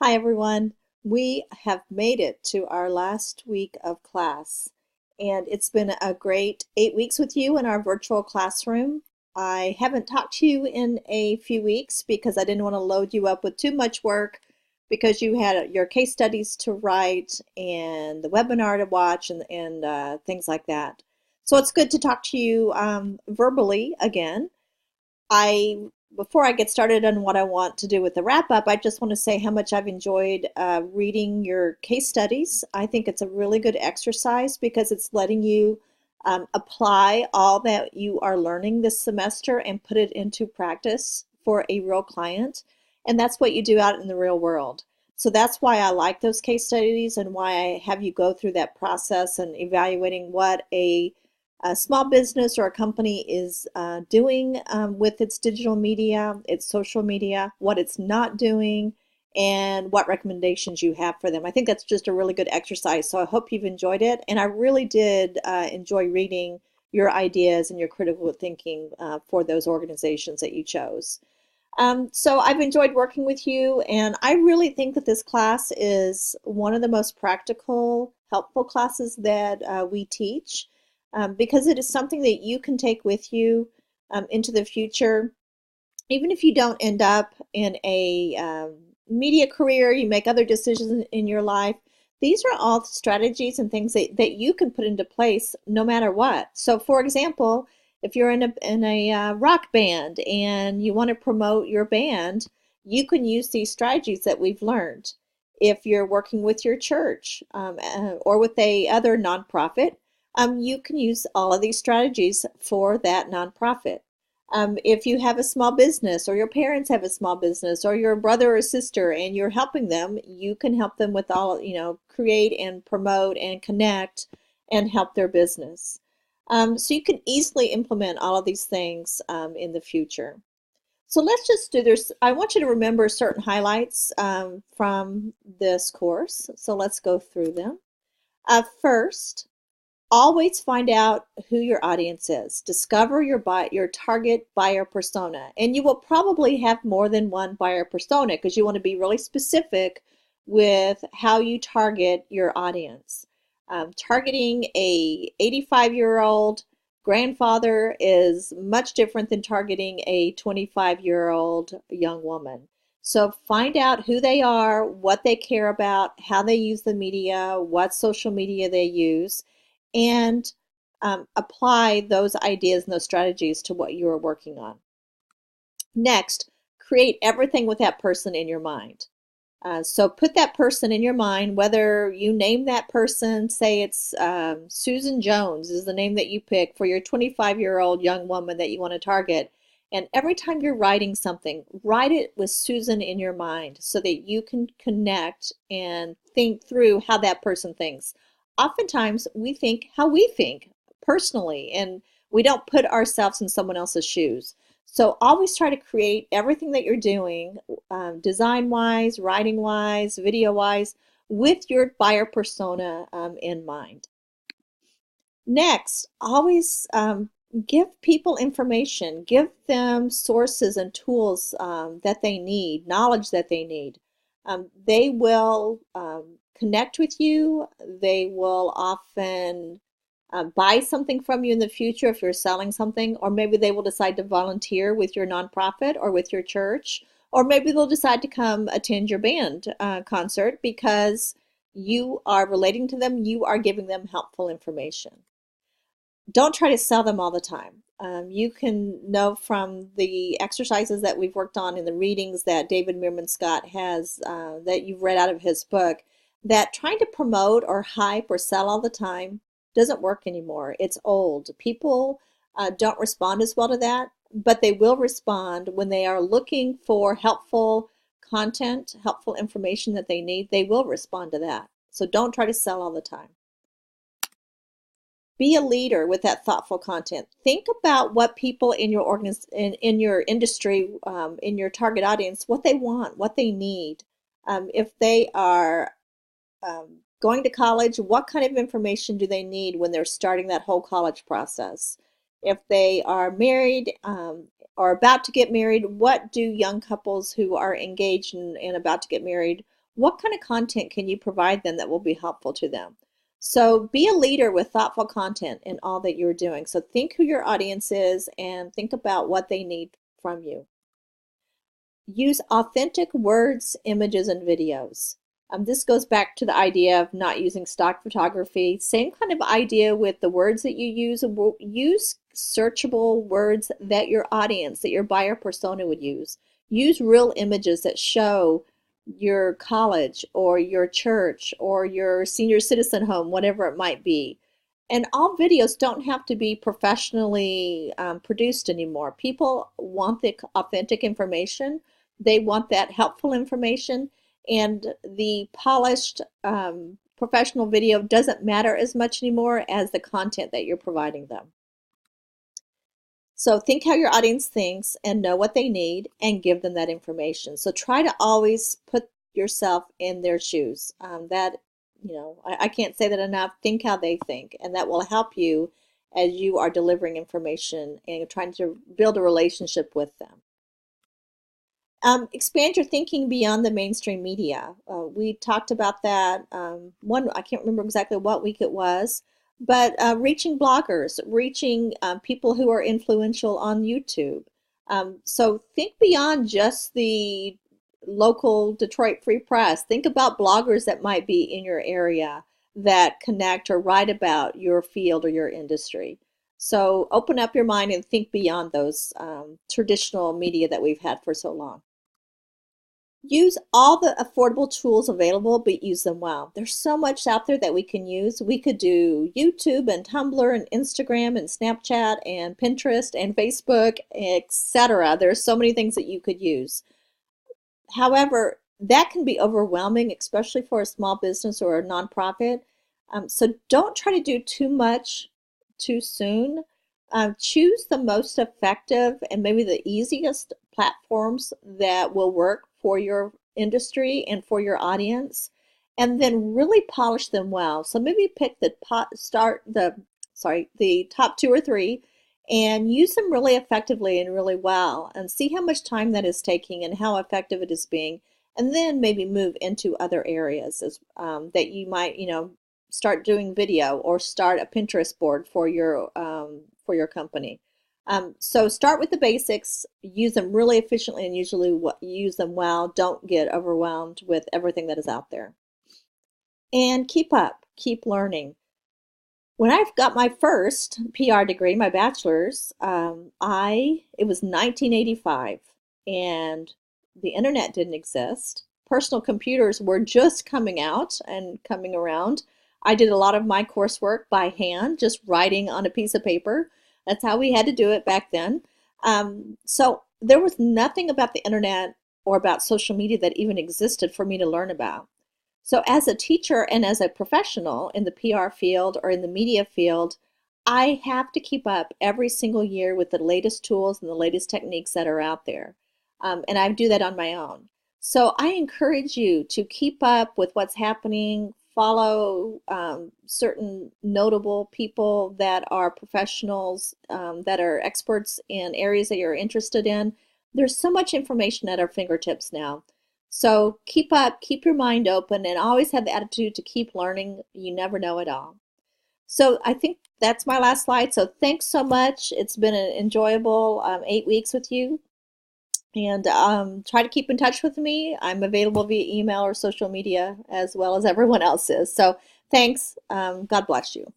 Hi everyone. We have made it to our last week of class, and it's been a great 8 weeks with you in our virtual classroom. I haven't talked to you in a few weeks because I didn't want to load you up with too much work because you had your case studies to write and the webinar to watch and things like that. So it's good to talk to you verbally again. I Before I get started on what I want to do with the wrap up, I just want to say how much I've enjoyed reading your case studies. I think it's a really good exercise because it's letting you apply all that you are learning this semester and put it into practice for a real client. And that's what you do out in the real world. So that's why I like those case studies and why I have you go through that process and evaluating what a small business or a company is doing with its digital media, its social media, what it's not doing, and what recommendations you have for them. I think that's just a really good exercise. So I hope you've enjoyed it. And I really did enjoy reading your ideas and your critical thinking for those organizations that you chose. So I've enjoyed working with you, and I really think that this class is one of the most practical, helpful classes that we teach because it is something that you can take with you into the future. Even if you don't end up in a media career, you make other decisions in your life. These are all strategies and things that you can put into place no matter what. So, for example, if you're in a rock band and you want to promote your band, you can use these strategies that we've learned. If you're working with your church or with a other nonprofit, you can use all of these strategies for that nonprofit. If you have a small business or your parents have a small business or your brother or sister and you're helping them, you can help them with all, create and promote and connect and help their business. So you can easily implement all of these things in the future. So let's just do this. I want you to remember certain highlights from this course. So let's go through them. First, always find out who your audience is. Discover your target buyer persona. And you will probably have more than one buyer persona because you want to be really specific with how you target your audience. Targeting a 85-year-old grandfather is much different than targeting a 25-year-old young woman. So find out who they are, what they care about, how they use the media, what social media they use, and apply those ideas and those strategies to what you are working on. Next, create everything with that person in your mind. So put that person in your mind, whether you name that person, say it's Susan Jones is the name that you pick for your 25-year-old young woman that you want to target. And every time you're writing something, write it with Susan in your mind so that you can connect and think through how that person thinks. Oftentimes, we think how we think personally, and we don't put ourselves in someone else's shoes. So always try to create everything that you're doing, design-wise, writing-wise, video-wise, with your buyer persona in mind. Next, always give people information. Give them sources and tools that they need, knowledge that they need. They will connect with you. They will often buy something from you in the future if you're selling something, or maybe they will decide to volunteer with your nonprofit or with your church, or maybe they'll decide to come attend your band concert because you are relating to them, you are giving them helpful information. Don't try to sell them all the time. You can know from the exercises that we've worked on in the readings that David Meerman Scott has, that you've read out of his book, that trying to promote or hype or sell all the time doesn't work anymore. It's old. People don't respond as well to that, but they will respond when they are looking for helpful content, helpful information that they need. They will respond to that. So don't try to sell all the time. Be a leader with that thoughtful content. Think about what people in your in your industry, in your target audience, what they want, what they need. If they are going to college, what kind of information do they need when they're starting that whole college process? If they are married or about to get married, what do young couples who are engaged and about to get married, what kind of content can you provide them that will be helpful to them? So be a leader with thoughtful content in all that you're doing. So think who your audience is and think about what they need from you. Use authentic words, images, and videos. This goes back to the idea of not using stock photography. Same kind of idea with the words that you use. Use searchable words that your audience, that your buyer persona would use. Use real images that show your college or your church or your senior citizen home, whatever it might be. And all videos don't have to be professionally produced anymore. People want the authentic information. They want that helpful information, and the polished professional video doesn't matter as much anymore as the content that you're providing them. So think how your audience thinks and know what they need and give them that information. So try to always put yourself in their shoes. I can't say that enough. Think how they think, and that will help you as you are delivering information and trying to build a relationship with them. Expand your thinking beyond the mainstream media. We talked about that. I can't remember exactly what week it was, but reaching bloggers, reaching people who are influential on YouTube. So think beyond just the local Detroit Free Press. Think about bloggers that might be in your area that connect or write about your field or your industry. So open up your mind and think beyond those traditional media that we've had for so long. Use all the affordable tools available, but use them well. There's so much out there that we can use. We could do YouTube and Tumblr and Instagram and Snapchat and Pinterest and Facebook, etc. There's so many things that you could use. However, that can be overwhelming, especially for a small business or a nonprofit. So don't try to do too much too soon. Choose the most effective and maybe the easiest platforms that will work for your industry and for your audience, and then really polish them well. So maybe pick the top 2 or 3 and use them really effectively and really well, and see how much time that is taking and how effective it is being, and then maybe move into other areas that you might, start doing video or start a Pinterest board for your company. So start with the basics, use them really efficiently, and usually use them well. Don't get overwhelmed with everything that is out there. And keep up, keep learning. When I got my first PR degree, my bachelor's, it was 1985, and the internet didn't exist. Personal computers were just coming out and coming around. I did a lot of my coursework by hand, just writing on a piece of paper. That's how we had to do it back then. So there was nothing about the internet or about social media that even existed for me to learn about. So as a teacher and as a professional in the PR field or in the media field, I have to keep up every single year with the latest tools and the latest techniques that are out there. And I do that on my own. So I encourage you to keep up with what's happening, follow certain notable people that are professionals, that are experts in areas that you're interested in. There's so much information at our fingertips now. So keep up, keep your mind open, and always have the attitude to keep learning. You never know it all. So I think that's my last slide. So thanks so much. It's been an enjoyable 8 weeks with you. And try to keep in touch with me. I'm available via email or social media as well as everyone else is. So thanks. God bless you.